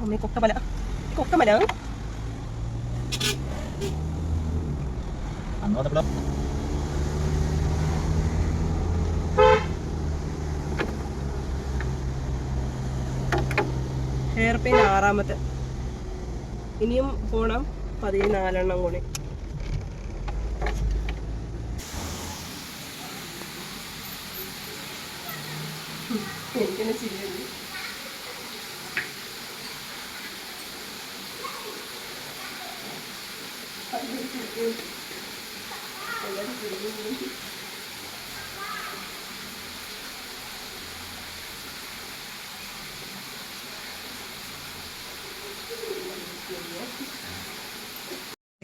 അമ്മേ കൊക്കമല കൊക്കമല hair pain 6ാമത്തെ. ഇനിയും പോണം 14 കൂടി. എനിക്കെന്നെ ചിരിയുണ്ട്.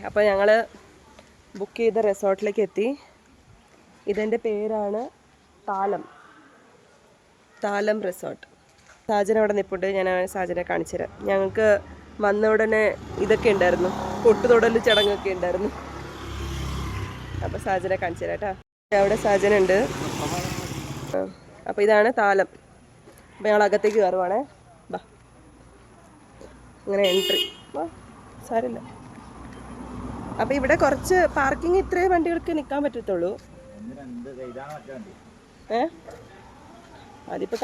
അപ്പോൾ ഞങ്ങൾ ബുക്ക് ചെയ്ത റിസോർട്ടിലേക്ക് എത്തി. ഇതിൻ്റെ പേരാണ് താലം റിസോർട്ട്. സാജന അവിടെ നിൽപ്പുണ്ട്. ഞാൻ സാജനെ കാണിച്ചു തരാം. ഞങ്ങൾക്ക് വന്ന ഉടനെ ഇതൊക്കെ ഉണ്ടായിരുന്നു, പൊട്ടുതൊടൽ ചടങ്ങൊക്കെ ഉണ്ടായിരുന്നു. അപ്പോൾ സാജനെ കാണിച്ചു തരാം കേട്ടോ. അവിടെ സാജന ഉണ്ട്. അപ്പോൾ ഇതാണ് താലം. അപ്പോൾ ഞങ്ങൾ അകത്തേക്ക് കയറുവാണേ. ബാ, അങ്ങനെ എൻട്രി. വാ, സാരമില്ല. അപ്പോൾ ഇവിടെ കുറച്ച് പാർക്കിംഗ് ഇത്രയും വണ്ടികൾക്ക് നിൽക്കാൻ പറ്റത്തുള്ളൂ. അതിപ്പോൾ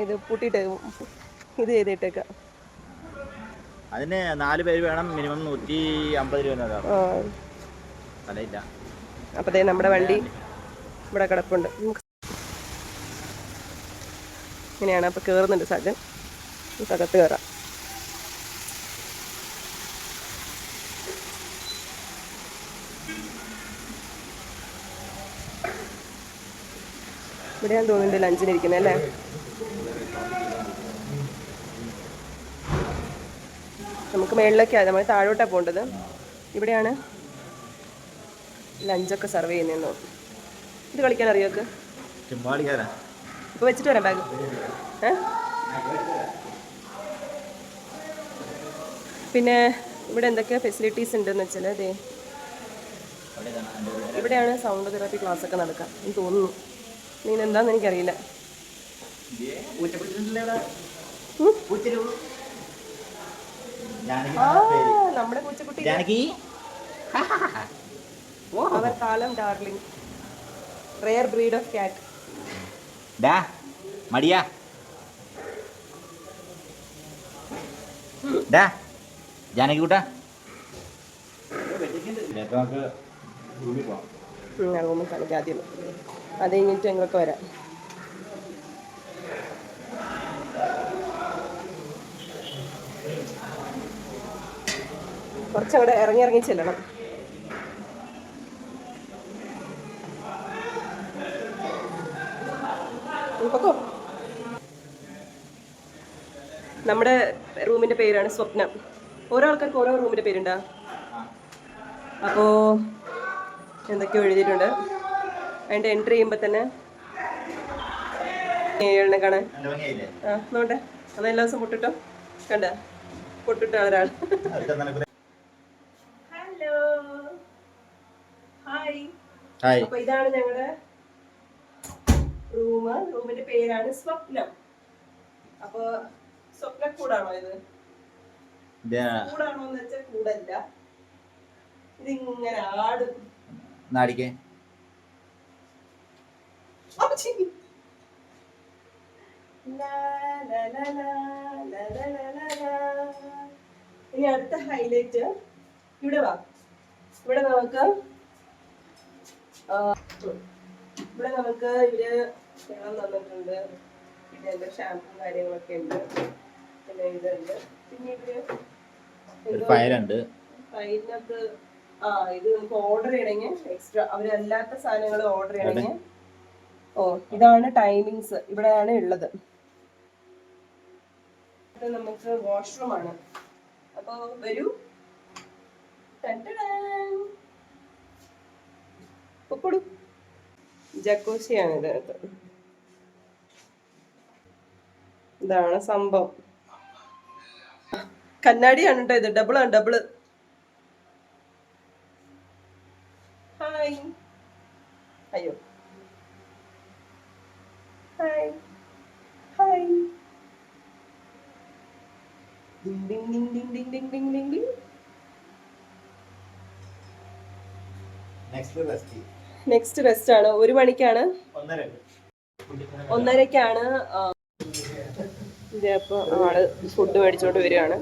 ഇത് പൂട്ടിയിട്ട് ഇത് ചെയ്തിട്ടേക്കാം. അതിന് 4 പേര് വേണം. മിനിമം 150 രൂപ. അപ്പോൾ ദേ നമ്മുടെ വണ്ടി ഇവിടെ കിടപ്പുണ്ട്. ഇങ്ങനെയാണ്. അപ്പോൾ കയറുന്നുണ്ട് സാജൻ. അകത്ത് കയറാം. ഇവിടെയാണ് തോന്നുന്നുണ്ട് ലഞ്ചിന് ഇരിക്കുന്നത് അല്ലേ? നമുക്ക് മേളിലേക്കാണ്, നമ്മൾ താഴോട്ടാണ് പോകേണ്ടത്. ഇവിടെയാണ് ലഞ്ചൊക്കെ സെർവ് ചെയ്യുന്നതെന്ന് തോന്നുന്നു. ഇത് കളിക്കാൻ അറിയോക്ക്? ഇപ്പോൾ വെച്ചിട്ട് വരാം ബാഗ്. പിന്നെ ഇവിടെ എന്തൊക്കെയാണ് ഫെസിലിറ്റീസ് ഉണ്ടെന്ന് വെച്ചാൽ അതെ ഇവിടെയാണ് സൗണ്ട് തെറാപ്പി ക്ലാസ്സൊക്കെ നടക്കാം എന്ന് തോന്നുന്നു. നീ എന്താന്ന് എനിക്കറിയില്ല. നമ്മുടെ പൂച്ചക്കുട്ടി അവർ താലം ഡാർലിംഗ്, റെയർ ബ്രീഡ് ഓഫ് കാറ്റ്. മടിയാ ജാനകി കൂട്ടാ. റൂമിൽ കളിക്കാം ആദ്യം. അത് കഴിഞ്ഞിട്ട് ഞങ്ങൾക്ക് വരാം. കുറച്ചങ്ങോട്ട് ഇറങ്ങി ചെല്ലണം. നമ്മുടെ റൂമിൻ്റെ പേരാണ് സ്വപ്നം. ഓരോ ആൾക്കാർക്ക് ഓരോ റൂമിൻ്റെ പേരുണ്ടാ. അപ്പോൾ എന്തൊക്കെയോ എഴുതിയിട്ടുണ്ട്. അതിൻ്റെ എൻട്രി ചെയ്യുമ്പോൾ തന്നെ 7 കാണാൻ. നോട്ടെ, അത് എല്ലാ ദിവസം പൊട്ടിട്ടോ. കണ്ട പൊട്ടിട്ടോ ഒരാൾ. Hello, hi. അപ്പോൾ ഇതാണ് ഞങ്ങളുടെ റൂമിന്റെ പേരാണ് സ്വപ്നം. അപ്പൊ സ്വപ്നക്കൂടാണോ ഇത്? കൂടാണോ എന്ന് വെച്ചാൽ കൂടല്ല. ഇതിങ്ങനെ ആടും. നാടിക്കേ ഇനി അടുത്ത ഹൈലൈറ്റ് ഇവിടെ വാ. ഇവിടെ നമുക്ക് ഇവര് വെള്ളം തന്നിട്ടുണ്ട്. പിന്നെ എന്താ ഷാമ്പൂ കാര്യങ്ങളൊക്കെ ഉണ്ട്. പിന്നെ ഇതുണ്ട്. പിന്നെ ഫയലുണ്ട്. ഫയലിനകത്ത് ഇത് നമുക്ക് ഓർഡർ ചെയ്യണമെങ്കിൽ എക്സ്ട്രാ അവരല്ലാത്ത സാധനങ്ങൾ ഓർഡർ ചെയ്യണമെങ്കിൽ ഇതാണ് ടൈമിങ്സ്. ഇവിടെയാണ് ഉള്ളത്. നമുക്ക് വാഷ്റൂം ആണ്. അപ്പൊ വരൂ. ജക്കോസിയാണ് ഇതിനകത്ത്. ഇതാണ് സംഭവം. കണ്ണാടിയാണ് കേട്ടോ ഇത്. ഡബിള്. ഹായ്. അയ്യോ, hi. Ding Ding Ding Ding Ding Ding Ding Ding. Next rest ആണ്. 1 മണിക്കാണ്, 1:30ക്കാണ്. ഇതപ്പോൾ ആള് ഫുഡ് മേടിച്ചോണ്ട് വരികയാണ്.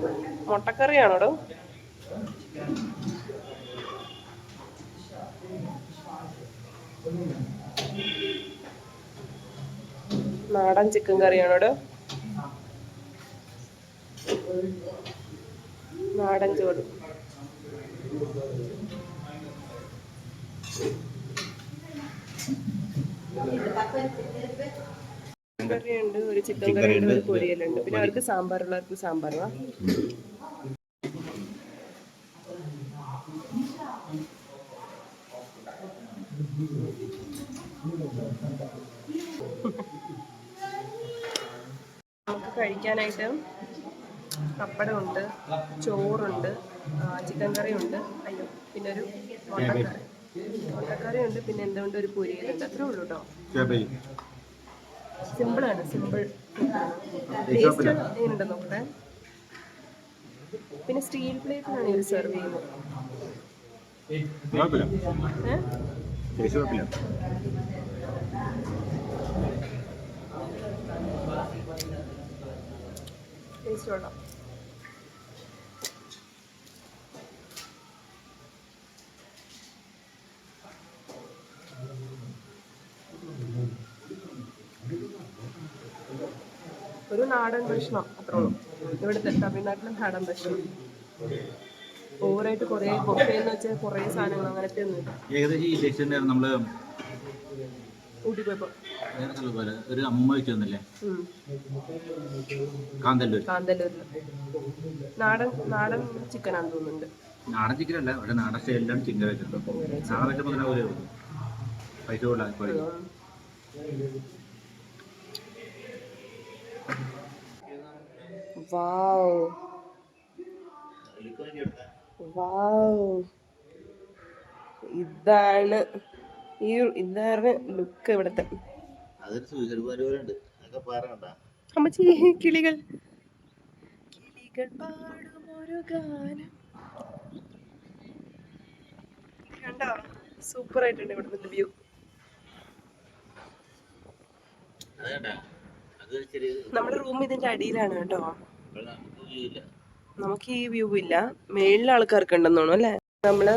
മുട്ടക്കറിയാണോടോ? നാടൻ ചിക്കൻ കറിയാണോടോ? നാടൻ ചോറ്. കറിയുണ്ട്, ഒരു ചിക്കൻ കറിയുണ്ട്, ഒരു പൊരിയലുണ്ട്. പിന്നെ അവർക്ക് സാമ്പാറുള്ളവർക്ക് സാമ്പാറുവാ. നമുക്ക് കഴിക്കാനായിട്ട് പപ്പടമുണ്ട്, ചോറുണ്ട്, ചിക്കൻ കറിയുണ്ട്, അയ്യോ പിന്നെ ഒരു മുട്ടക്കറിയുണ്ട്, പിന്നെ എന്തുകൊണ്ട് ഒരു പൊരിയലുണ്ട്. അത്രേ ഉള്ളൂ കേട്ടോ. സിമ്പിളാണ്, സിമ്പിൾ. ടേസ്റ്റ് എങ്ങനെയുണ്ട് നോക്കട്ടെ. പിന്നെ സ്റ്റീൽ പ്ലേറ്റിലാണ് ഇവർ സെർവ് ചെയ്യുന്നത്. ടേസ്റ്റ് കൊള്ളാം. ഒരു നാടൻ ഭക്ഷണം അത്രേ ഉള്ളൂ. ഇവിടുത്തെ തമിഴ്നാട്ടിലെ നാടൻ ഭക്ഷണം. ഓവറായിട്ട് കുറേ ബൊഫേന്ന് വെച്ചാൽ കുറേ സാധനങ്ങൾ അങ്ങനത്തെ ഒന്നും. ഏകദേശം ഈ ഡിഷ് നമ്മള് ഊട്ടി പോയപ്പോ ഒരു അമ്മ വെച്ച് തന്നില്ലേ, കാന്തല്ലൂരില് നാടൻ നാടൻ ചിക്കനാന്ന് തോന്നുന്നുണ്ട്. നാടൻ ചിക്കൻ അല്ല, അവിടെ നാടൻ സ്റ്റൈലിലാണ് ചിക്കൻ വെച്ചിട്ടുണ്ട്. നാടൻ വെച്ചപ്പോൾ തന്നെ ഒരു പൈസ കൊള്ളാം. വാവ് വാവ്, ഇതാണ് ലുക്ക് ഇവിടുത്തെ. അമ്മച്ചി, കിളികൾ പാടും ഒരു ഗാനം. കണ്ടോ, സൂപ്പർ ആയിട്ടുണ്ട് ഇവിടുത്തെ വ്യൂ. നമ്മുടെ റൂം ഇതിന്റെ അടിയിലാണ് കേട്ടോ. നമുക്ക് ഈ വ്യൂ ഇല്ല, മേളിലെ ആൾക്കാർക്ക് ഉണ്ടെന്ന് തോന്നുന്നു അല്ലേ. നമ്മള്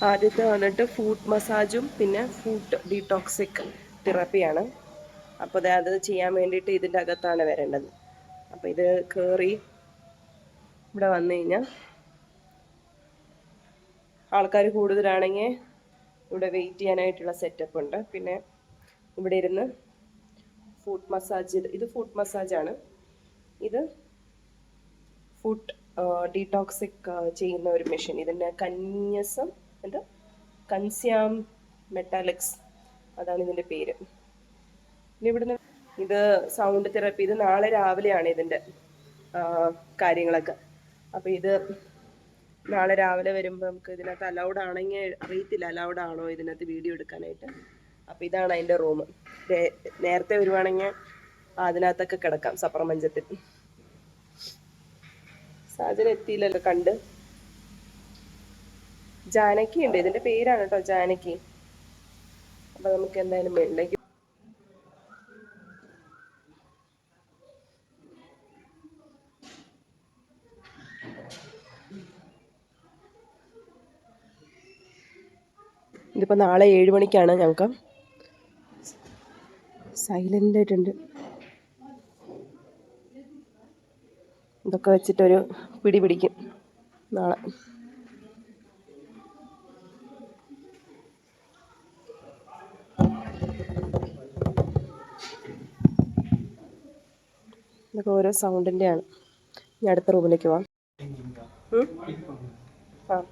ആദ്യത്തെ വന്നിട്ട് ഫുഡ് മസാജും പിന്നെ ഫുഡ് ഡീടോക്സിക് തെറാപ്പിയാണ്. അപ്പോൾ അത് ചെയ്യാൻ വേണ്ടിയിട്ട് ഇതിൻ്റെ അകത്താണ് വരേണ്ടത്. അപ്പോൾ ഇത് കയറി ഇവിടെ വന്നു കഴിഞ്ഞാൽ ആൾക്കാർ കൂടുതലാണെങ്കിൽ ഇവിടെ വെയിറ്റ് ചെയ്യാനായിട്ടുള്ള സെറ്റപ്പ് ഉണ്ട്. പിന്നെ ഇവിടെ ഇരുന്ന് ഫുഡ് മസാജ്, ഇത് ഫുഡ് മസാജാണ്. ഇത് ഫുഡ് ഡീടോക്സിക് ചെയ്യുന്ന ഒരു മെഷീൻ. ഇതിൻ്റെ കന്യസം എന്താ, കൻസ്യാം മെറ്റാലിക്സ്, അതാണ് ഇതിൻ്റെ പേര്. പിന്നെ ഇവിടുന്ന് ഇത് സൗണ്ട് തെറാപ്പി. ഇത് നാളെ രാവിലെയാണ് ഇതിൻ്റെ കാര്യങ്ങളൊക്കെ. അപ്പോൾ ഇത് നാളെ രാവിലെ വരുമ്പോൾ നമുക്ക് ഇതിനകത്ത് അലൗഡ് ആണെങ്കിൽ, അറിയത്തില്ല അലൗഡ് ആണോ ഇതിനകത്ത് വീഡിയോ എടുക്കാനായിട്ട്. അപ്പോൾ ഇതാണ് അതിൻ്റെ റൂം. നേരത്തെ വരുവാണെങ്കിൽ അതിനകത്തൊക്കെ കിടക്കാം, സപ്പർ മഞ്ചത്തിൽ. സാജന എത്തിയില്ലല്ലോ കണ്ട്. ജാനകി ഉണ്ട്, ഇതിൻ്റെ പേരാണ് കേട്ടോ, ജാനകി. അപ്പം നമുക്ക് എന്തായാലും മേളിലേക്ക്. ഇതിപ്പോൾ നാളെ 7 മണിക്കാണ്. ഞങ്ങൾക്ക് സൈലൻ്റ് ആയിട്ടുണ്ട്. ഇതൊക്കെ വെച്ചിട്ടൊരു പിടി പിടിക്കും നാളെ. ഇതൊക്കെ ഓരോ സൗണ്ടിൻ്റെയാണ്. ഇനി അടുത്ത റൂമിലേക്ക് പോവാം. ആ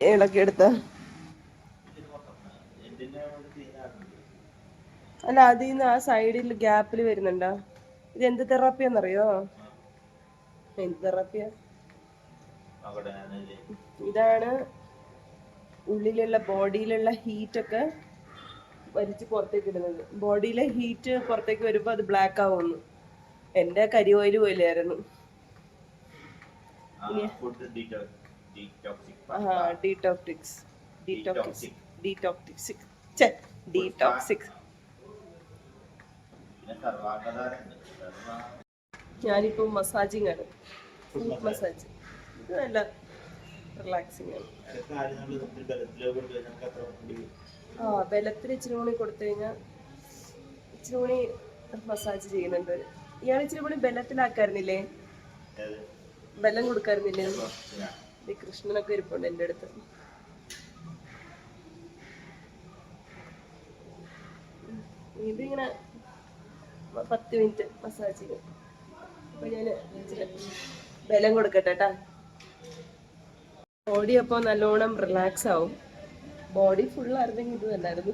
ഇളക്കി എടുത്ത അല്ല അതിൽ നിന്ന് ആ സൈഡിൽ ഗ്യാപ്പിൽ വരുന്നുണ്ടോ? ഇത് എന്ത് തെറാപ്പിയാന്നറിയോ? എന്ത് തെറാപ്പിയാ? ഇതാണ് ഉള്ളിലുള്ള ബോഡിയിലുള്ള ഹീറ്റൊക്കെ വലിച്ച് പുറത്തേക്ക് ഇടുന്നത്. ബോഡിയിലെ ഹീറ്റ് പുറത്തേക്ക് വരുമ്പോൾ അത് ബ്ലാക്ക് ആവുന്നു. എൻ്റെ കരി ഓയിൽ പോലെയായിരുന്നു. ഞാനിപ്പോ മസാജിങ് ആണ്, ഫുഡ് മസാജ്. ഇത് നല്ല റിലാക്സിങ് ആണ്. ബലത്തിൽ ഇച്ചിരി കൂടി കൊടുത്തു കഴിഞ്ഞാൽ ഇച്ചിരി കൂടി മസാജ് ചെയ്യുന്നുണ്ട്. ഇയാൾ ഇച്ചിരി കൂടി ബലത്തിലാക്കായിരുന്നില്ലേ? ബലം കൊടുക്കായിരുന്നില്ലേ? ഈ കൃഷ്ണനൊക്കെ ഇരിപ്പുണ്ട് എൻ്റെ അടുത്ത്. ഇതിങ്ങനെ 10 മിനിറ്റ് മസാജ് ചെയ്യും. അപ്പൊ ഞാൻ ബലം കൊടുക്കട്ടെ കേട്ടാ. ബോഡി അപ്പോൾ നല്ലോണം റിലാക്സ് ആവും. ബോഡി ഫുള്ളായിരുന്നെങ്കിൽ ഇത് തന്നെയായിരുന്നു.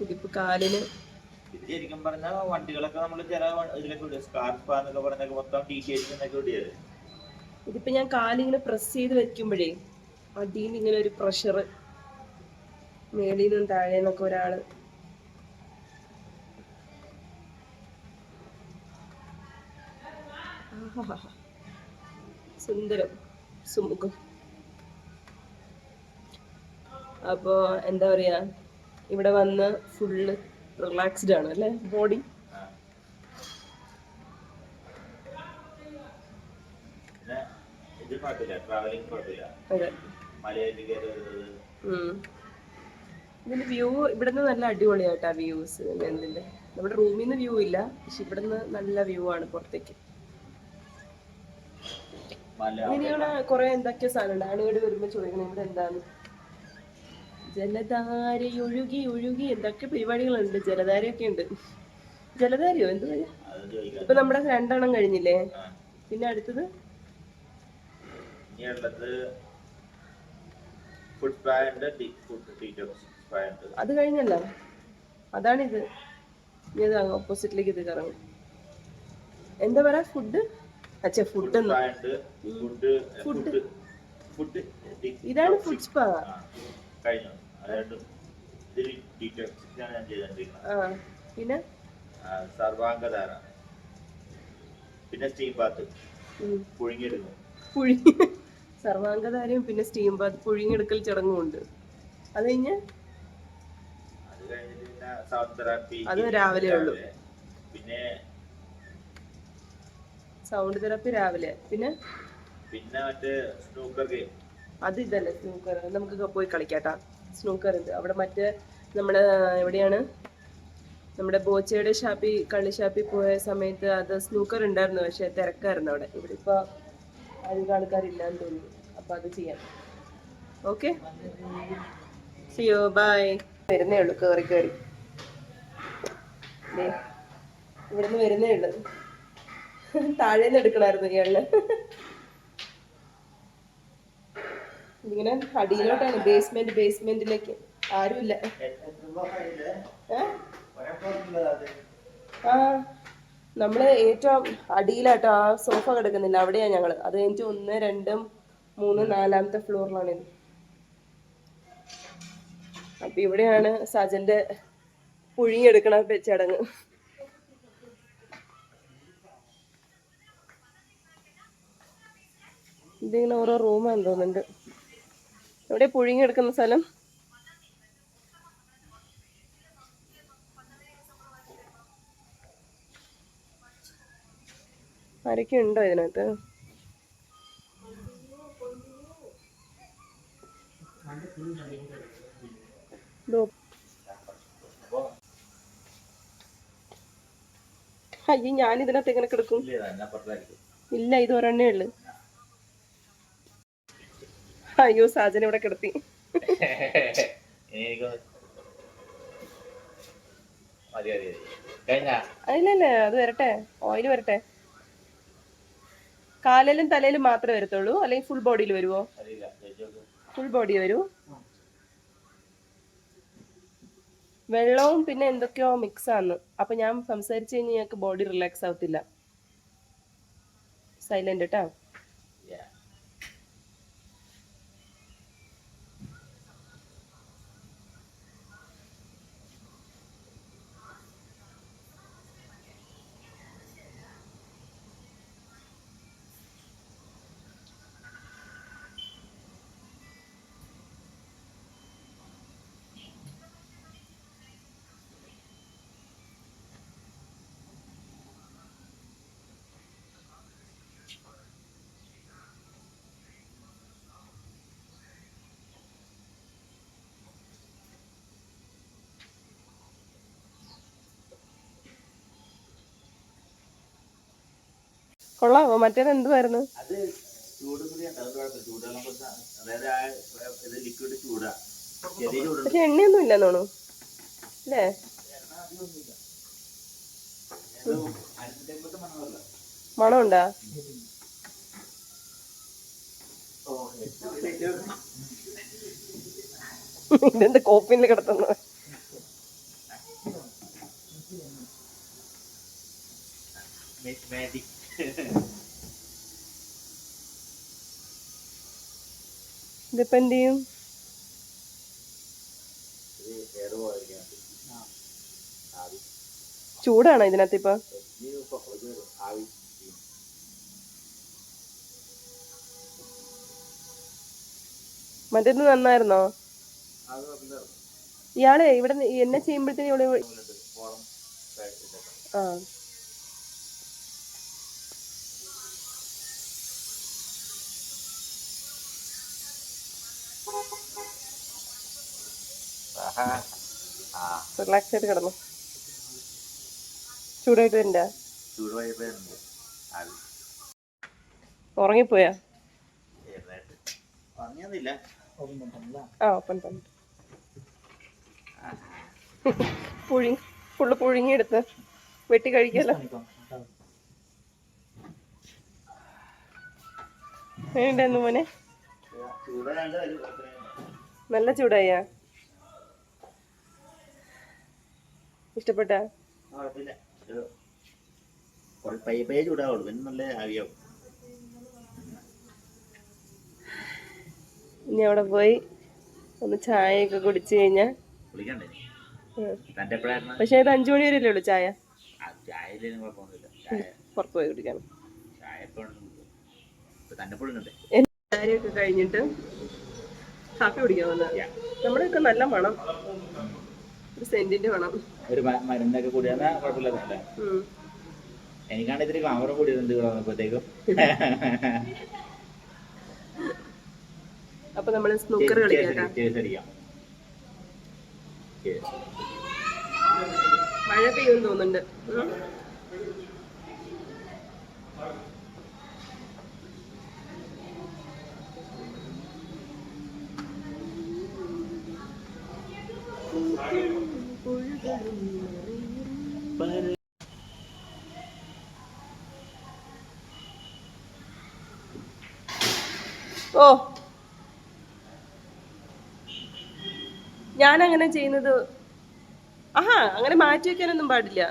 ഇതിപ്പോ കാലിന് ശരിക്കും പറഞ്ഞാൽ വണ്ടികളൊക്കെ നമ്മൾ ചില ഇതിലൊക്കെ വിടുക, സ്കാർഫ് എന്നൊക്കെ പറഞ്ഞൊക്കെ മൊത്തം ടീഷർട്ടിനൊക്കെ വിടുകയത്. ഇതിപ്പോ ഞാൻ കാലിങ്ങനെ പ്രസ് ചെയ്ത് വെക്കുമ്പോഴേ അടിയിൽ നിന്ന് ഇങ്ങനെ ഒരു പ്രഷർ, മേളിൽ നിന്നും താഴെ നിന്നൊക്കെ ഒരാള്. സുന്ദരം സുമുഖം. അപ്പോ എന്താ പറയാ, ഇവിടെ വന്ന് ഫുള്ള് റിലാക്സ്ഡ് ആണ് അല്ലേ ബോഡി. അതെ. ഇതിന്റെ വ്യൂ ഇവിടുന്ന് നല്ല അടിപൊളിയായിട്ടാ വ്യൂസ്. എന്തിന്റെ നമ്മുടെ റൂമിൽ നിന്ന് വ്യൂ ഇല്ല, പക്ഷെ ഇവിടുന്ന് നല്ല വ്യൂ ആണ് പുറത്തേക്ക്. ഇനിയുള്ള കുറെ എന്തൊക്കെയോ സാധനം ആളുകൾ വരുമ്പോ ചോദിക്കണം ഇവിടെ എന്താണ്. ജലധാരയൊഴുകി ഒഴുകി എന്തൊക്കെ പരിപാടികളുണ്ട്. ജലധാരയൊക്കെ ഉണ്ട്. ജലധാരയോ എന്ത് പറയാ? ഇപ്പൊ നമ്മുടെ 2 എണ്ണം കഴിഞ്ഞില്ലേ, പിന്നെ അടുത്തത് അത് കഴിഞ്ഞല്ലോ. അതാണിത്. ഇത് ഓപ്പോസിറ്റിലേക്ക് ഇത് കറങ്ങും. എന്താ പറയാ? ഫുഡ് ഫുഡ് ഇതാണ് ഫുഡ് സ്പാ. പിന്നെ സർവാംഗധാര, പിന്നെ സ്റ്റീം ബാത്ത്, പുഴുങ്ങിയെടുക്കും. സർവാംഗധാരയും പിന്നെ സ്റ്റീം ബാത്ത്, പുഴുങ്ങിയെടുക്കൽ ചടങ്ങും ഉണ്ട്. അത് കഴിഞ്ഞ് അത് രാവിലെ ഉള്ളു. പിന്നെ സൗണ്ട് തെറാപ്പി രാവിലെ. പിന്നെ മറ്റേ സ്നൂക്കർ ഗെയിം. അത് ഇതല്ലേ സ്നൂക്കർ. നമുക്ക് പോയി കളിക്കാട്ടാ. സ്നൂക്കർ ഇത് അവിടെ മറ്റേ നമ്മുടെ എവിടെയാണ്, നമ്മുടെ ബോച്ചയുടെ കള്ളി ഷാപ്പിൽ പോയ സമയത്ത് അത് സ്നൂക്കർ ഉണ്ടായിരുന്നു, പക്ഷെ തിരക്കായിരുന്നു അവിടെ. ഇവിടെ ഇപ്പൊ അധികം ആൾക്കാരില്ലാന്ന് തോന്നുന്നു. അപ്പൊ അത് ചെയ്യാം. Okay, see you, bye. വരുന്നേ ഉള്ളു. കേറി ഇവിടുന്ന് വരുന്നേ ഉള്ളു. താഴേന്ന് എടുക്കണായിരുന്നു ഇയാളിന്. ഇങ്ങനെ അടിയിലോട്ടാണ്, ബേസ്മെന്റിലേക്ക്. ആരുമില്ല. നമ്മള് ഏറ്റവും അടിയിലാട്ടോ. ആ സോഫ കിടക്കുന്നില്ല, അവിടെയാ ഞങ്ങള്. അത് കഴിഞ്ഞിട്ട് 1, 2, 3, 4ാമത്തെ ഫ്ലോറിലാണിത്. അപ്പൊ ഇവിടെയാണ് സജന്റെ പുഴുങ്ങിയെടുക്കണ ചടങ്ങ്. ഇതിങ്ങനെ ഓരോ റൂമാന്ന് തോന്നുന്നുണ്ട്. എവിടെ പുഴുങ്ങിയെടുക്കുന്ന സ്ഥലം? ആരൊക്കെ ഉണ്ടോ ഇതിനകത്ത്? അയ്യോ, ഞാനിതിനകത്ത് എങ്ങനെ കിടക്കും? ഇല്ല, ഇത് ഒരെണ്ണേ ഉള്ളു. അയ്യോ, സാജന ഇവിടെ കിടത്തി. അതിലല്ലേ, അത് വരട്ടെ, ഓയിൽ വരട്ടെ. കാലിലും തലയിലും മാത്രമേ വരത്തുള്ളൂ, അല്ലെങ്കിൽ ഫുൾ ബോഡിയിൽ വരുമോ? ഫുൾ ബോഡി വരൂ. വെള്ളവും പിന്നെ എന്തൊക്കെയോ മിക്സ് ആണ്. അപ്പൊ ഞാൻ സംസാരിച്ചു കഴിഞ്ഞാൽ ഞങ്ങൾക്ക് ബോഡി റിലാക്സ് ആവത്തില്ല. സൈലന്റ് കേട്ടോ. കൊള്ളാമോ? മറ്റേത് എന്തുവായിരുന്നു? പക്ഷെ എണ്ണയൊന്നും ഇല്ലെന്ന് തോന്നുന്നു അല്ലേ? മണമുണ്ടാ? ഇതെന്ത് കോപ്പിനിൽ കിടത്തുന്നു? ഇതിപ്പോ എന്ത് ചെയ്യും? ചൂടാണോ ഇതിനകത്ത് ഇപ്പൊ? മറ്റേത് നന്നായിരുന്നോ? ഇയാളെ ഇവിടെ എന്നെ ചെയ്യുമ്പോഴത്തേനും ഇവിടെ ആ റിലാക്സ് ആയിട്ട് കിടന്നു. ചൂടായിട്ട് വരണ്ട? ഉറങ്ങിപ്പോയാ? ആ ഓപ്പൺ തന്നെ. ഫുള്ള് പുഴുങ്ങിയെടുത്ത് വെട്ടി കഴിക്കാലോ. വേണ്ടെന്ന് മോനെ? നല്ല ചൂടായാ? ഇഷ്ടപ്പെട്ട? ഇനി അവിടെ പോയി ഒന്ന് ചായയൊക്കെ കുടിച്ചു കഴിഞ്ഞാ. പക്ഷെ ഇത് 5 മണി വരെയല്ലേ ഉള്ളു ചായ. പുറത്ത് പോയി കുടിക്കണം. ചായയൊക്കെ കഴിഞ്ഞിട്ട് കാപ്പി കുടിക്കാൻ വന്നത്. നമ്മുടെയൊക്കെ നല്ല മണം, ഒരു സെന്റിന്റെ മണം. ഒരു മരുന്നൊക്കെ കൂടിയാ കുഴപ്പമില്ല. എനിക്കാണ് ഇത്തിരി ക്ലാമറ കൂടിയതുണ്ട് ഇവിടെ വന്നപ്പോഴത്തേക്കും. അപ്പൊ നമ്മള് സ്നൂക്കർ കളിക്കാം. മഴ പെയ്യുമെന്ന് തോന്നുന്നുണ്ട്. ഓ, ഞാനങ്ങനെ ചെയ്യുന്നത്. ആഹാ, അങ്ങനെ മാറ്റി വെക്കാനൊന്നും പാടില്ല.